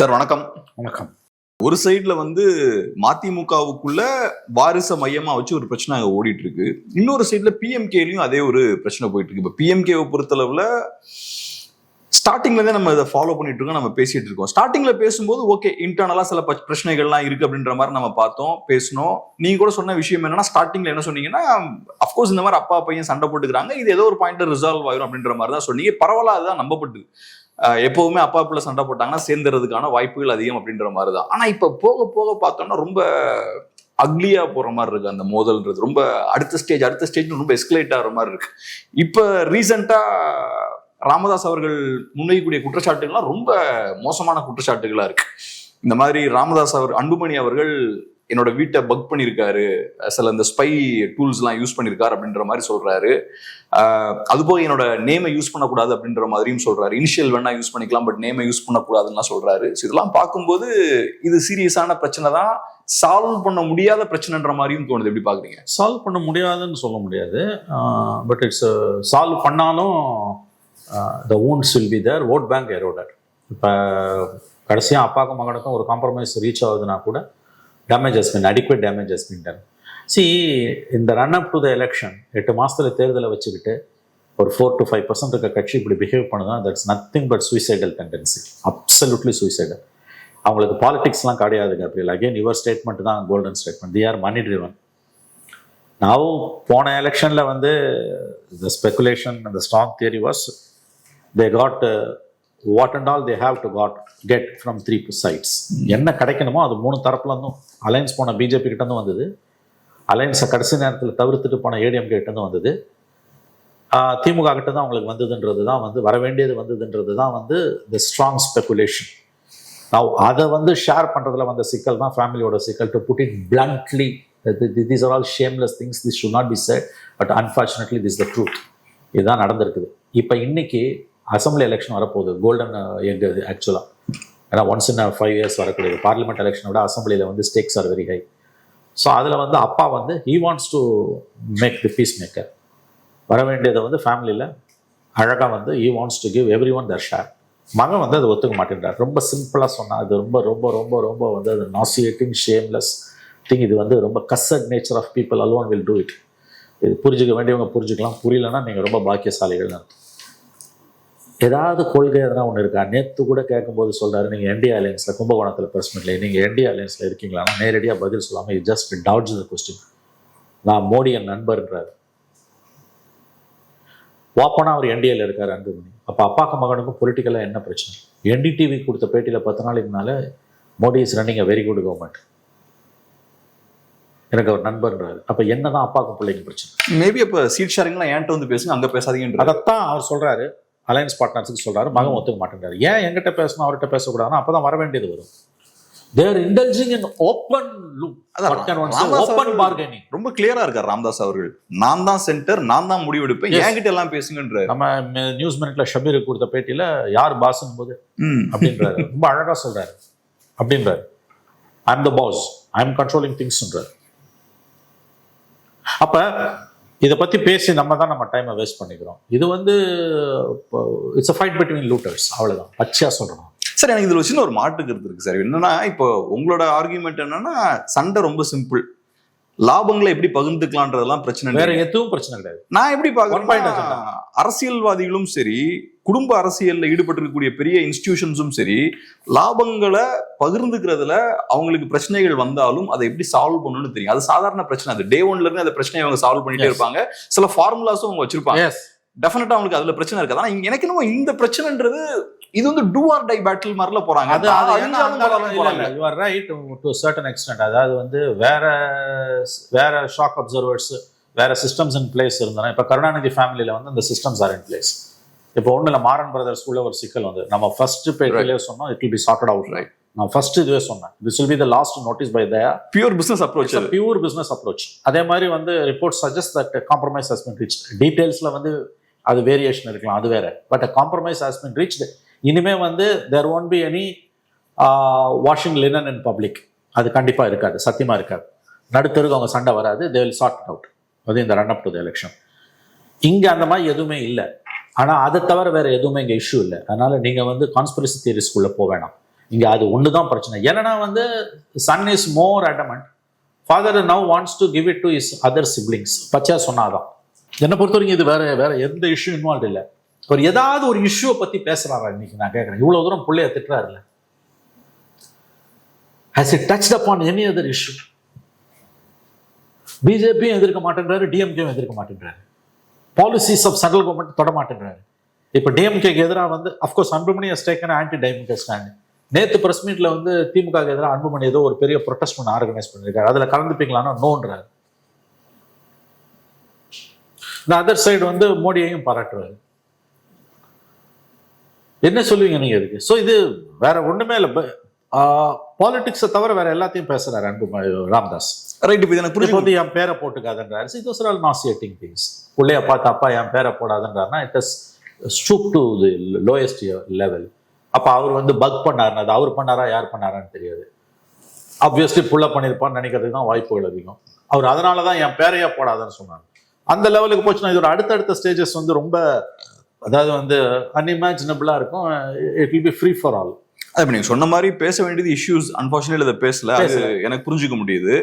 Sir வணக்கம். வணக்கம். ஒரு சைட்ல மதிமுகவுக்குள்ள வாரிச மையமா வச்சு ஒரு பிரச்சனை அங்க ஓடிட்டு இருக்கு. இன்னொரு சைட்ல பிஎம்கேலயும் அதே ஒரு பிரச்சனை போயிட்டு இருக்கு. இப்ப பிஎம்கேவை பொறுத்தளவுல ஸ்டார்டிங்ல இருந்தே நம்ம இதை ஃபாலோ பண்ணிட்டு இருக்கோம், நம்ம பேசிட்டு இருக்கோம். ஸ்டார்டிங்ல பேசும்போது ஓகே, இன்டர்னலா சில பிரச்சனைகள்லாம் இருக்கு அப்படின்ற மாதிரி நம்ம பார்த்தோம், பேசணும். நீங்க கூட சொன்ன விஷயம் என்னன்னா, ஸ்டார்டிங்ல என்ன சொன்னீங்கன்னா, அப்கோர்ஸ் இந்த மாதிரி அப்பா பையன் சண்டை போட்டுக்கிறாங்க, இது ஏதோ ஒரு பாயிண்ட்ல ரிசால்வ் ஆயிரும் அப்படின்ற மாதிரி தான் சொன்னீங்க. பரவாயில்ல, அதுதான் நம்பப்பட்டு. எப்பவுமே அப்பா பிள்ளை சண்டை போட்டாங்கன்னா சேர்ந்துறதுக்கான வாய்ப்புகள் அதிகம் அப்படின்ற மாதிரி தான். ஆனா இப்ப போக போக பார்த்தோம்னா ரொம்ப அக்லியா போற மாதிரி இருக்கு. அந்த மோதல்ன்றது ரொம்ப அடுத்த ஸ்டேஜ் ரொம்ப எஸ்கலேட் ஆகிற மாதிரி இருக்கு. இப்ப ரீசெண்டா ராமதாஸ் அவர்கள் முன்வைக்கக்கூடிய குற்றச்சாட்டுகள்லாம் ரொம்ப மோசமான குற்றச்சாட்டுகளா இருக்கு. இந்த மாதிரி ராமதாஸ் அன்புமணி அவர்கள் என்னோட வீட்டை பக் பண்ணியிருக்காரு, சில இந்த ஸ்பை டூல்ஸ் எல்லாம் யூஸ் பண்ணியிருக்காரு அப்படின்ற மாதிரி சொல்றாரு. அதுபோக என்னோட நேமை யூஸ் பண்ணக்கூடாது அப்படின்ற மாதிரியும் சொல்றாரு. இனிஷியல் வேணா யூஸ் பண்ணிக்கலாம், பட் நேமை யூஸ் பண்ணக்கூடாதுன்னு சொல்றாரு. இதெல்லாம் பார்க்கும்போது இது சீரியஸான பிரச்சனை தான், சால்வ் பண்ண முடியாத பிரச்சனைன்ற மாதிரியும் தோணுது. எப்படி பாக்குறீங்க? சால்வ் பண்ண முடியாதுன்னு சொல்ல முடியாது, பட் இட்ஸ் சால்வ் பண்ணாலும் the wounds will be there, vote bank eroded. இப்போ கடைசியாக அப்பாவுக்கும் மகனுக்கும் ஒரு காம்ப்ரமைஸ் ரீச் ஆகுதுன்னா கூட damage has been adequate damage has been done. இந்த run up to the election 8 மாதத்தில் தேர்தலை வச்சுக்கிட்டு ஒரு 4 to 5% இருக்க கட்சி இப்படி பிஹேவ் பண்ணுதுன்னா that's nothing but suicidal tendency, absolutely suicidal. அவங்களுக்கு பாலிடிக்ஸ்லாம் கிடையாதுங்க. அப்படி இல்லை. அகெயின் யுவர் ஸ்டேட்மெண்ட் தான் golden statement. They are money driven. நான் போன எலெக்ஷனில் the speculation and the strong theory was they got what and all they have to get from 3 sides. என்ன கிடைக்கணுமோ அது 3 தரப்புலேருந்தும். அலையன்ஸ் போன பிஜேபி கிட்டேருந்து வந்தது, அலையன்ஸை கடைசி நேரத்தில் தவிர்த்துட்டு போன ஏடிஎம்கே கிட்டேருந்து வந்தது, திமுக கிட்ட தான் அவங்களுக்கு வந்ததுன்றது தான் வர வேண்டியது வந்ததுன்றது தான் the strong speculation. நான் அதை ஷேர் பண்ணுறதுல வந்த சிக்கல் தான் ஃபேமிலியோட சிக்கல். To put it bluntly, these are all shameless things, this should not be said, but unfortunately this is the truth. இதுதான் நடந்திருக்குது. இப்போ இன்னைக்கு அசம்பிளி எலெக்ஷன் வரப்போகுது, கோல்டன் எக் ஆக்சுவலாக. ஏன்னா ஒன்ஸ் இன் 5 years வரக்கூடியது. பார்லிமெண்ட் எலெக்ஷனை விட அசம்பிளியில் stakes are very high. So அதில் அப்பா he wants to make the peace maker. வர வேண்டியதை ஃபேமிலியில் அழகாக he wants to give every one their share. மகன் அதை ஒத்துக்க மாட்டேன்றார். ரொம்ப சிம்பிளாக சொன்னால் அது ரொம்ப ரொம்ப ரொம்ப ரொம்ப அது நாசியேட்டிங் ஷேம்லெஸ் திங். இது ரொம்ப cussed nature of people alone will do it. இது புரிஞ்சுக்க வேண்டியவங்க புரிஞ்சுக்கலாம், புரியலன்னா நீங்கள் ரொம்ப பாக்கியசாலிகள். ஏதாவது கொள்கை எதனா ஒன்று இருக்கா? நேற்று கூட கேட்கும்போது சொல்கிறாரு, நீங்கள் என்டிஏ அலையன்ஸில் கும்பகோணத்தில் ப்ரெஸ் மீட்ல நீங்கள் என்டிஏ அலையன்ஸில் இருக்கீங்களான்னா நேரடியாக பதில் சொல்லாமல் இது ஜஸ்ட் டவுட்ஸ் த கொஸ்டின். நான் மோடி என் நண்பர்ன்றாரு. ஓப்பனாக அவர் என்டிஏல இருக்கார் அன்புமணி. அப்போ அப்பாக்கும் மகனுக்கும் பொலிட்டிக்கலாக என்ன பிரச்சனை? என்டிடிவி கொடுத்த பேட்டியில் 10 நாளைக்கு மேலே Modi is running a very good government, எனக்கு அவர் நண்பர்ன்றாரு. அப்போ என்னதான் அப்பாவுக்கும் பிள்ளைங்க பிரச்சனை? மேபி அப்போ சீட் ஷேரிங்லாம் ஏன்ட்டு பேசுங்க, அங்கே பேசாதீங்க. அதைத்தான் அவர் சொல்கிறாரு, அலையன்ஸ் பார்ட்னர்ஸுக்கு சொல்கிறாரு. மகன் ஒத்துக்க மாட்டேங்கிறாரு. ஏன் என்கிட்ட பேசணும் அவர்கிட்ட பேசக்கூடாதுன்னா அப்போ தான் வர வேண்டியது வரும். They are indulging in open loop, open bargaining. ரொம்ப கிளியரா இருக்கார் ராமதாஸ் அவர்கள். நான் தான் சென்டர், நான் தான் முடிவெடுப்பேன், என்கிட்ட எல்லாம் பேசுங்கன்றாரு. நம்ம நியூஸ் மினிட்ல ஷபீருக்கு கொடுத்த பேட்டியில யார் பாஸ்ன்னு போது அப்படின்றாரு. ரொம்ப அழகா சொல்றாரு. அப்படின்றாரு, I am the boss, I am controlling திங்ஸ்ன்றாரு. அப்ப இதை பத்தி பேசி நம்ம டைமை வேஸ்ட் பண்ணிக்கிறோம். இது it's a fight between looters, அவ்வளவுதான். பச்சையா சொல்றோம். சார், எனக்கு இதுல சின்ன ஒரு மாற்று கருத்து இருக்கு சார். என்னன்னா, இப்போ உங்களோட ஆர்குமெண்ட் என்னன்னா, சண்டை ரொம்ப சிம்பிள், லாபங்களை எப்படி பகிர்ந்துக்கலான்றதெல்லாம் பிரச்சனை, வேற எதுவும் பிரச்சனை கிடையாது. நான் எப்படி பாக்குறேன், அரசியல்வாதிகளும் சரி, குடும்ப அரசியல்ல ஈடுபட்டிருக்கக்கூடிய பெரிய இன்ஸ்டிடியூஷன்ஸும் சரி, லாபங்களை பகிர்ந்துக்கிறதுல அவங்களுக்கு பிரச்சனைகள் வந்தாலும் அதை எப்படி சால்வ் பண்ணணும்னு தெரியும். அது சாதாரண பிரச்சனை. அது டே 1ல இருந்து அந்த பிரச்சனையை அவங்க சால்வ் பண்ணிட்டே இருப்பாங்க. சில ஃபார்முலாஸும் அவங்க வச்சிருப்பாங்க. டெஃபினட்டா அவங்களுக்கு அதுல பிரச்சனை இருக்காது. ஆனா எனக்கு என்னமோ இந்த பிரச்சனைன்றது இது டூ ஆர் டை பேட்டில் மாதிரில போறாங்க. You are right to a certain extent. அதாவது வேற ஷாக் அப்சர்வர்ஸ், வேற சிஸ்டம்ஸ் இன் பிளேஸ் இருந்தா. இப்ப கருணாநிதி ஃபேமிலியில அந்த சிஸ்டம்ஸ் ஆர் இன் பிளேஸ். இப்போ ஒண்ணுல மாறன் பிரதர்ஸ் உள்ள ஒரு சிக்கல் நம்ம ஃபர்ஸ்ட் பேட்டிலே சொன்னோம், it will be charted out. Right. நான் ஃபர்ஸ்ட் இதுவே சொன்னேன், this will be the last notice by their pure business approach. Pure business approach. அதே மாதிரி report suggest that compromise has been reached. டீடைல்ஸ்ல அது வேரியேஷன் இருக்கலாம், அது வேற. But compromise has been reached. இனிமே there won't be any washing linen in public. அது கண்டிப்பா இருக்காது, சத்தியமா இருக்காது. நடுத்தருக்கு அவங்க சண்டை வராது. they will sort it out. அது இந்த run up to the election. இங்க அந்த மாதிரி எதுவுமே இல்லை. ஆனா அதை தவிர வேற எதுவுமே இங்க இஷ்யூ இல்லை. அதனால நீங்க கான்ஸ்பிரசி தியரிஸ்குள்ள போக வேணாம். இங்க அது ஒண்ணுதான் பிரச்சனை. ஏன்னா வந்து son is more adamant, father now wants to give it to his other siblings. பச்சா சொன்னாதான். என்னை பொறுத்த வரைக்கும் இது வேற எந்த இஷ்யூ இன்வால்வ் இல்லை. ஒரு ஏதாவது ஒரு இஷ்யூவை பத்தி பேசுறாரா இன்னைக்கு? நான் கேட்கறேன், இவ்வளவு தூரம் பிள்ளைய திட்டுறாருல, has it touched upon any other issue? பிஜேபியும் எதிர்க்க மாட்டேங்கிறாரு, டிஎம்கேயும் எதிர்க்க மாட்டேங்கிறாரு, பாலிசிஸ் ஆஃப் சென்ட்ரல் கவர்மெண்ட் தொட மாட்டேங்கிறாரு. இப்போ டிஎம்கேக்கு எதிராக வந்து of course Anbumani has taken anti DMK stand. நேற்று பிரஸ் மீட்ல வந்து திமுக எதிராக அன்புமணி ஏதோ ஒரு பெரிய ப்ரொடெஸ்ட் ஒன்று ஆர்கனைஸ் பண்ணியிருக்காரு. அதுல கலந்துப்பீங்களான்னா நோன்றாரு. இந்த அதர் சைடு வந்து மோடியையும் பாராட்டுறாரு. என்ன சொல்லுவீங்க நீங்க இதுக்கு? ஸோ இது வேற ஒண்ணுமே இல்லை, பாலிடிக்ஸை தவிர வேற எல்லாத்தையும் பேசுறாரு அன்புமணி ராமதாஸ். ரைட். இப்போ எனக்கு இப்போ வந்து என் பேரை போட்டுக்காதன்றாரு. So those are all nauseating things. பிள்ளைய பார்த்து அப்பா என் பேரை போடாதுன்றாருன்னா it is stoop to the lowest level. அப்போ அவர் வந்து பக் பண்ணாருன்னா அது அவர் பண்ணாரா யார் பண்ணாரான்னு தெரியாது. ஆப்வியஸ்லி புள்ள பண்ணியிருப்பான்னு நினைக்கிறதுக்கு தான் வாய்ப்புகள் அதிகம். அவர் அதனால தான் என் பேரையா போடாதுன்னு சொன்னாங்க. அந்த லெவலுக்கு போச்சுன்னா இதோட அடுத்தடுத்த ஸ்டேஜஸ் வந்து ரொம்ப, அதாவது வந்து அன்இமேஜினபிளா இருக்கும். It will B free for all. அது நீங்க சொன்ன மாதிரி பேச வேண்டியது இஷ்யூஸ், அன்பார்ச்சுனேட்லி அதை பேசல, அது எனக்கு புரிஞ்சுக்க முடியுது.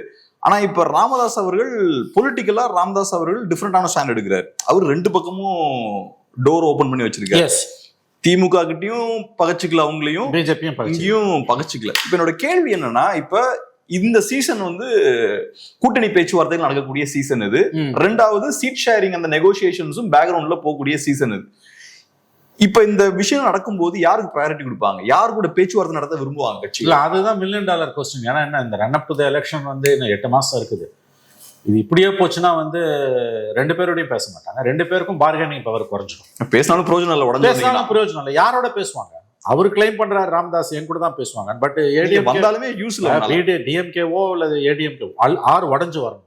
ஆனா இப்ப ராமதாஸ் அவர்கள் பொலிட்டிக்கலா ராமதாஸ் அவர்கள் டிஃப்ரெண்டான ஸ்டாண்ட் எடுக்கிறார். அவர் ரெண்டு பக்கமும் டோர் ஓபன் பண்ணி வச்சிருக்காரு. திமுக கிட்டயும் பகச்சிக்கல, அவங்களையும் பிஜேபியும் இங்கேயும் பகச்சிக்கல. இப்ப என்னோட கேள்வி என்னன்னா, இப்ப இந்த சீசன் வந்து கூட்டணி பேச்சுவார்த்தைகள் நடக்கக்கூடிய சீசன் இது. ரெண்டாவது சீட் ஷேரிங் அந்த நெகோசியேஷன்ஸும் பேக்ரவுண்ட்ல போகக்கூடிய சீசன் இது. இப்ப இந்த விஷயம் நடக்கும்போது யாருக்கு ப்ரையாரிட்டி கொடுப்பாங்க? யாரு கூட பேச்சுவார்த்தை நடத்த விரும்புவாங்க கட்சி? இல்ல, அதுதான் $1 million கொஸ்டின். ஏன்னா என்ன, இந்த run up to the election வந்து இன்னும் 8 மாசம் இருக்குது. இது இப்படியே போச்சுன்னா வந்து ரெண்டு பேரோடையும் பேச மாட்டாங்க. ரெண்டு பேருக்கும் பார்கெனிங் பவர் குறைஞ்சிடும். பேசினாலும் பிரயோஜனம் இல்லை, உடனே பேசினாலும் பிரயோஜனம் இல்லை. யாரோட பேசுவாங்க? அவர் கிளைம் பண்றாரு ராமதாஸ் என் கூட தான் பேசுவாங்க. பட் ஏடிஎம் வந்தாலுமே யூஸ்ல டிஎம்கேவோ அல்லது ஏடிஎம்கேவோ ஆறு உடஞ்சு வரணும்.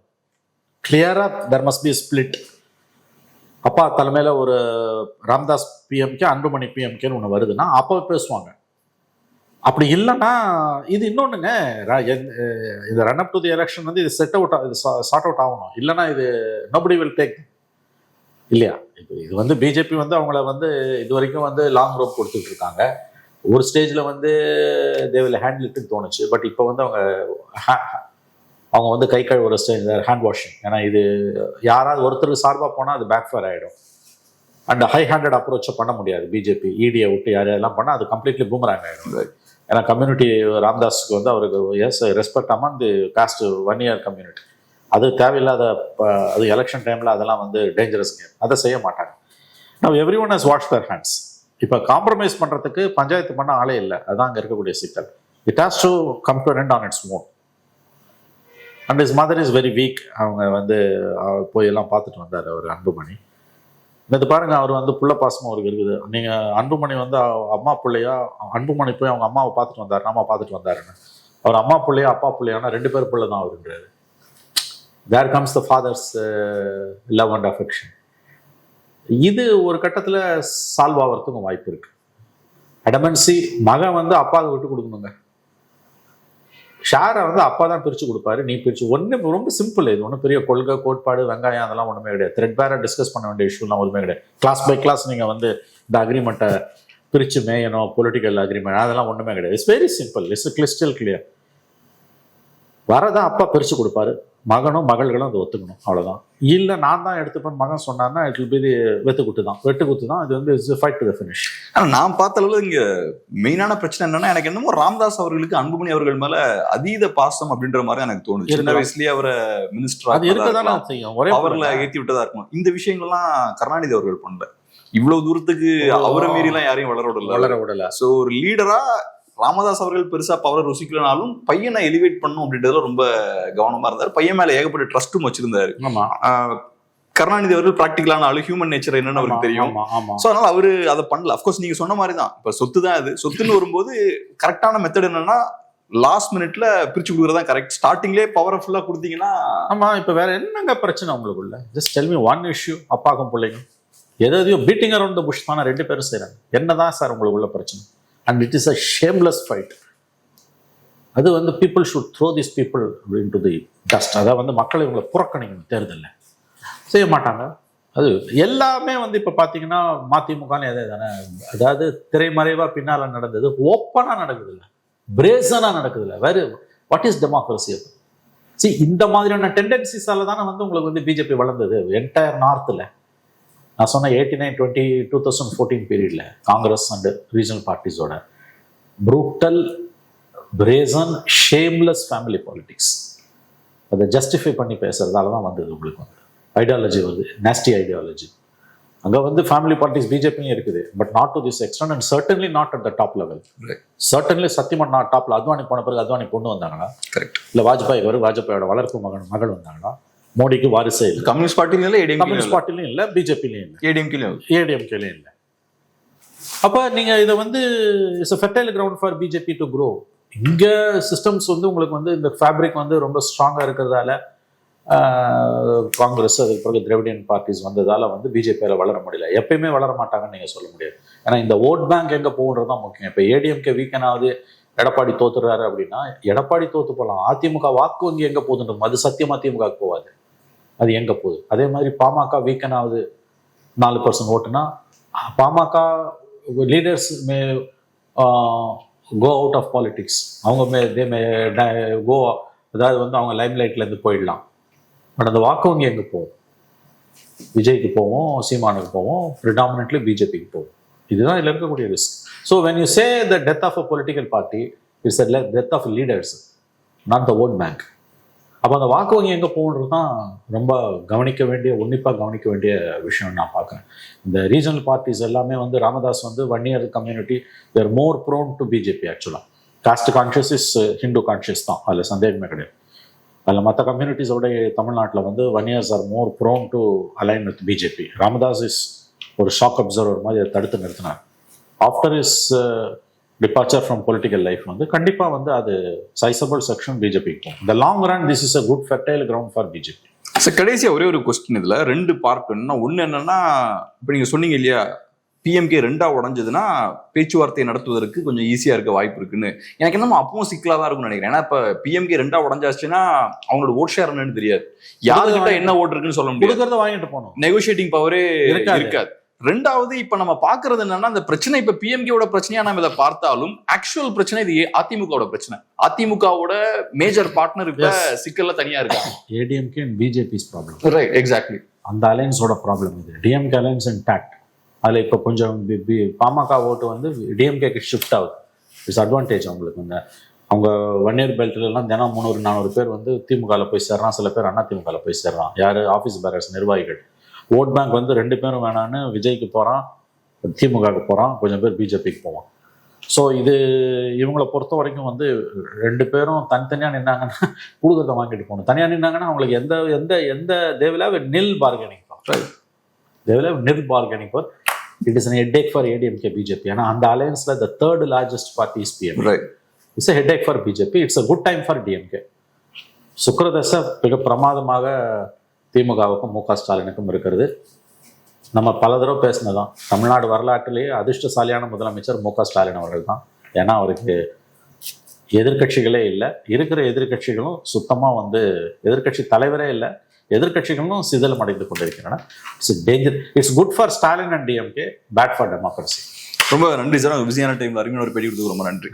கிளியரா தெர் மஸ்ட் பி ஸ்பிளிட். அப்பா தலைமையில ஒரு ராமதாஸ் பிஎம்கே, அன்புமணி பிஎம்கேன்னு ஒன்று வருதுன்னா அப்போ பேசுவாங்க. அப்படி இல்லைன்னா இது இன்னொன்றுங்க, இது run up to the election வந்து இது செட் அவுட், இது சார்ட் அவுட் ஆகணும். இல்லைன்னா இது நோபடி வில் டேக் இல்லையா? இது வந்து பிஜேபி வந்து அவங்கள வந்து இது வரைக்கும் வந்து லாங் ரோப் கொடுத்துட்டு இருக்காங்க. ஒரு ஸ்டேஜில் வந்து தே வில் ஹேண்டில் இட்னு தோணுச்சு. பட் இப்போ வந்து அவங்க வந்து கை கழுவுற ஸ்டேஜ், ஹேண்ட் வாஷிங். ஏன்னா இது யாராவது ஒருத்தருக்கு சார்பாக போனால் அது பேக் ஃபயர் ஆகிடும். அண்ட் ஹை ஹேண்டட் அப்ரோச்சை பண்ண முடியாது பிஜேபி. இடியை விட்டு யாரையெல்லாம் பண்ணால் அது கம்ப்ளீட்லி பூமராங் ஆகிடும். ஏன்னா கம்யூனிட்டி ராமதாஸுக்கு வந்து அவருக்கு has respect among the caste 1 year community. அது தேவையில்லாத, அது எலெக்ஷன் டைமில் அதெல்லாம் வந்து டேஞ்சரஸ் கேம். அதை செய்ய மாட்டாங்க. now everyone has washed their hands. இப்போ காம்ப்ரமைஸ் பண்ணுறதுக்கு பஞ்சாயத்து பண்ண ஆளே இல்லை. அதுதான் அங்கே இருக்கக்கூடிய சிக்கல். It has to come to end on its own. And is mother is very weak. அவங்க வந்து போய் எல்லாம் பார்த்துட்டு வந்தார் அவர் அன்புமணி. இது பாருங்க, அவர் வந்து புள்ள பாசமும் அவருக்கு இருக்குது. நீங்கள் அன்புமணி வந்து அம்மா பிள்ளையா, அன்புமணி போய் அவங்க அம்மாவை பார்த்துட்டு வந்தார், அம்மா பார்த்துட்டு வந்தாருன்னு. அவர் அம்மா பிள்ளையா அப்பா பிள்ளையானா 2 பேர் பிள்ளை தான் அவருன்றாரு. There comes the father's love and affection. இது ஒரு கட்டத்தில் சால்வ் ஆகிறதுக்கும் வாய்ப்பு இருக்கு. அடமன்சி மகன் வந்து அப்பாவுக்கு விட்டு கொடுக்கணுங்க. ஷேரை வந்து அப்பா தான் பிரித்து கொடுப்பாரு, நீ பிரித்து. ஒன்று ரொம்ப சிம்பிள். இது ஒன்றும் பெரிய கொள்கை கோட்பாடு வெங்காயம் அதெல்லாம் ஒன்றுமே கிடையாது. த்ரெட் பேராக டிஸ்கஸ் பண்ண வேண்டிய இஷ்யூலாம் ஒன்றுமே கிடையாது. கிளாஸ் பை கிளாஸ் நீங்கள் வந்து இந்த அக்ரிமெண்ட்டை பிரித்து மேயணும், பொலிட்டிக்கல் அக்ரிமெண்ட் அதெல்லாம் ஒன்றுமே கிடையாது. It's very simple. It's crystal clear. வரதான் அப்பா பிரித்து கொடுப்பாரு, மகனும் மகள்களும் அதை ஒத்துக்கணும், அவ்வளோதான். இல்லை நான் தான் எடுத்துப்பேன் மகன் சொன்னார்னா இட் வில் பி வெட்டுக்குத்து தான். இது வந்து it's fight to the finish. ஆனால் நான் பார்த்த அளவில் இங்கே மெயினான பிரச்சனை என்னன்னா, எனக்கு என்னமோ ராமதாஸ் அவர்களுக்கு அன்புமணி அவர்கள் மேல அதீத பாசம் அப்படின்ற மாதிரி எனக்கு தோணுது. சின்ன வயசுலயே அவரை மினிஸ்டர் அவர்ல ஏற்றி விட்டதா இருக்கும். இந்த விஷயங்கள்லாம் கருணாநிதி அவர்கள் பண்ணல. இவ்வளவு தூரத்துக்கு அவரை மீறிலாம் யாரையும் வளர விடல. ஸோ ஒரு லீடரா ராமதாஸ் அவர்கள் பெருசா பவரை ருசிக்கலனாலும் பையனை எலிவேட் பண்ணும் அப்படின்றதுல ரொம்ப கவனமா இருந்தார். பையன் மேல ஏகப்பட்ட ட்ரஸ்டும் வச்சிருந்தாரு. கருணாநிதி அவர்கள் பிராக்டிகலான ஆளு, ஹியூமன் நேச்சர் என்னன்னு அவருக்கு தெரியும். சோ அதனால அவரு அதை பண்ணல. அப்கோர்ஸ் நீங்க சொன்ன மாதிரி தான். இப்ப சொத்து தான் இது. சொத்துன்னு வரும்போது கரெக்டான மெத்தட் என்னன்னா லாஸ்ட் மினிட்ல பிரிச்சு கொடுக்குறதா கரெக்ட். ஸ்டார்டிங்லேயே பவரை ஃபுல்லா கொடுத்தீங்கன்னா. ஆமா, இப்ப வேற என்னங்க பிரச்சனை உங்களுக்குள்ள? Just tell me one issue. அப்பாக்கும் பிள்ளைங்க எதையோ பீட்டிங் அரவுண்ட் த புஷ் தானே 2 பேரும் செய்யறாங்க. என்னதான் சார் உங்களுக்குள்ள பிரச்சனை? And it is a shameless fight. அது வந்து people should throw this people in to the dust. அதாவது வந்து மக்களை இவங்களை புறக்கணிக்கணும். தேர்தலில் செய்ய மாட்டாங்க. அது எல்லாமே வந்து இப்போ பார்த்தீங்கன்னா மதிமுகன்னு எதே தானே. அதாவது திரைமறைவாக பின்னால் நடந்தது ஓப்பனாக நடக்குது இல்லை. பிரேசனா நடக்குதுல்ல. வேறு வாட் இஸ் டெமோக்ரஸி? இந்த மாதிரியான டெண்டன்சிஸால தானே வந்து உங்களுக்கு வந்து பிஜேபி வளர்ந்தது என்டையர் நார்த்தில். நான் சொன்ன 89-20 2014 பீரியட்ல காங்கிரஸ் அண்ட் ரீஜனல் பார்ட்டிஸோட brutal, brazen, shameless family politics அதை ஜஸ்டிஃபை பண்ணி பேசுறதால தான் வந்தது உங்களுக்கு வந்து ஐடியாலஜி வருது, நேஸ்டி ஐடியாலஜி. அங்கே வந்து ஃபேமிலி பாலிடிக்ஸ் பிஜேபியும் இருக்குது, but not to this extend and certainly not at the top level. Certainly சத்தியமா நாட் டாப்ல. அத்வானி போன பிறகு அத்வானி பொண்ணு வந்தாங்களா? இல்லை வாஜ்பாய் வாஜ்பாயோட வளர்ப்பு மகள் வந்தாங்களா? மோடிக்கு வாரிசே இல்லை. கம்யூனிஸ்ட் பார்ட்டிலும் இல்லை, கம்யூனிஸ்ட் பார்ட்டிலும் இல்லை, பிஜேபிலையும் இல்லை, ஏடிஎம்கேலையும் இல்லை. அப்போ நீங்க இதை வந்து it's a fertile ground for BJP to grow. இங்க சிஸ்டம்ஸ் வந்து உங்களுக்கு வந்து இந்த ஃபேப்ரிக் வந்து ரொம்ப ஸ்ட்ராங்கா இருக்கிறதால காங்கிரஸ் அதுக்கு பிறகு திராவிடியன் பார்ட்டிஸ் வந்ததால வந்து பிஜேபியால வளர முடியல. எப்பயுமே வளர மாட்டாங்கன்னு நீங்க சொல்ல முடியாது. ஏன்னா இந்த ஓட் பேங்க் எங்க போகுன்றதுதான் முக்கியம். இப்போ ஏடிஎம்கே வீக்கன் ஆகுது, எடப்பாடி தோத்துறாரு அப்படின்னா எடப்பாடி தோத்து போகலாம், அதிமுக வாக்கு வங்கி எங்க போகுதுன்றது அது சத்தியமா திமுக போகாது, அது எங்க போகுது. அதே மாதிரி பாமக வீக்கன் ஆகுது 4% ஓட்டுனா பாமக leaders may go out of politics. அவங்க கோ, அதாவது வந்து அவங்க லைம் லைட்ல இருந்து போயிடலாம். பட் அந்த வாக்கு வங்கி எங்கே போகும்? விஜய்க்கு போவோம், சீமானுக்கு போவோம், ப்ரிடாமினென்ட்லி பிஜேபிக்கு போவோம். இதுதான் இதில் இருக்கக்கூடிய risk. So when you say the death of a political party it's a death of leaders, not the vote bank. அப்போ அந்த வாக்கு வங்கி எங்கே போகுன்றது தான் ரொம்ப உன்னிப்பாக கவனிக்க வேண்டிய விஷயம் நான் பார்க்குறேன். இந்த ரீஜனல் பார்ட்டிஸ் எல்லாமே வந்து ராமதாஸ் வந்து Vanniyar community they're more prone to BJP. ஆக்சுவலாக caste conscious is Hindu conscious தான், அதில் சந்தேகமே கிடையாது. அதில் மற்ற கம்யூனிட்டிஸோட தமிழ்நாட்டில் வந்து Vanniyars are more prone to align with BJP. Ramadoss is ஒரு ஷாக் அப்சர்வர் மாதிரி அதை தடுத்து நிறுத்தினார். After is departure from political life வந்து கண்டிப்பாக வந்து அது சைசபிள் செக்ஷன் பிஜேபிக்கு போகும். இந்த long run this is a good fertile ground for BJP. Sir கடைசியாக ஒரே ஒரு கொஸ்டின், இதில் 2 பார்ட் என்னன்னா, ஒன்று என்னன்னா இப்போ நீங்கள் சொன்னீங்க இல்லையா பிஎம்கே 2ஆ உடஞ்சதுன்னா பேச்சுவார்த்தை நடத்துவதற்கு கொஞ்சம் ஈஸியா இருக்க வாய்ப்பு இருக்குன்னு. எனக்கு என்னமோ அப்பவும் சிக்கலா தான் இருக்கும்னு நினைக்கிறேன். ஏன்னா இப்ப பிஎம்கே 2ஆ உடஞ்சாச்சுன்னா அவங்களோட ஓட் ஷேர் என்னன்னு தெரியாது, யாருக்கிட்ட என்ன ஓட்டு இருக்குன்னு சொல்ல முடியாது, வாங்கிட்டு போகணும், நெகோசியேட்டிங் பவரே இருக்காது. 2வது இப்ப நம்ம பாக்குறது என்னன்னா, இந்த பிரச்சனை இப்ப பிஎம்கேவோட பிரச்சனையா நம்ம இதை பார்த்தாலும் ஆக்சுவல் பிரச்சனை இது அதிமுகவோட பிரச்சனை. அதிமுகவோட மேஜர் பார்ட்னர் இப்ப சிக்கல்ல தனியா இருக்காங்க. ADMK and BJP's problem. Right, exactly. அந்த அலைன்ஸோட ப்ராப்ளம் இது. DMK alliance intact. அதில் இப்போ கொஞ்சம் பாமக ஓட்டு வந்து டிஎம்கேக்கு ஷிஃப்ட் ஆகுது. இட்ஸ் அட்வான்டேஜ் அவங்களுக்கு. இந்த அவங்க வன்னியர் பெல்ட்லாம் தினம் 300-400 பேர் வந்து திமுகவில் போய் சேர்றான், சில பேர் அண்ணா திமுகவில் போய் சேர்றான். யார்? ஆஃபீஸ் பேரர்ஸ், நிர்வாகிகள். ஓட் பேங்க் வந்து 2 பேரும் வேணான்னு விஜய்க்கு போகிறான், திமுகவுக்கு போகிறான், கொஞ்சம் பேர் பிஜேபிக்கு போவான். ஸோ இது இவங்களை பொறுத்த வரைக்கும் வந்து 2 பேரும் தனித்தனியாக நின்னாங்கன்னா கொடுக்கறத வாங்கிட்டு போகணும். தனியாக நின்னாங்கன்னா அவங்களுக்கு எந்த எந்த எந்த தேவையில்லாத நில் பார்கெனிங் பவர், தேவையில்லாத நில் bargaining power. It is an headache for ADMK BJP. ஏன்னா அந்த அலையன்ஸ்ல the third largest party is PMK. Right. It's a headache for BJP. It's a good time for DMK. சுக்கிரதசை மிக பிரமாதமாக திமுகவுக்கும் மு க ஸ்டாலினுக்கும் இருக்கிறது. நம்ம பல தடவை பேசினதான், தமிழ்நாடு வரலாற்றிலேயே அதிர்ஷ்டசாலியான முதலமைச்சர் மு க ஸ்டாலின் அவர்கள் தான். ஏன்னா அவருக்கு எதிர்கட்சிகளே இல்லை, இருக்கிற எதிர்கட்சிகளும் சுத்தமாக வந்து எதிர்கட்சி தலைவரே இல்லை, எதிர்கட்சிகளும் சிதலம் அடைந்து கொண்டிருக்கின்றன. It's danger. It's good for Stalin and DMK, bad for democracy. ரொம்ப நன்றி சார். பிஸியான டைம்ல அருமையான ஒரு பேட்டி கொடுத்து ரொம்ப நன்றி.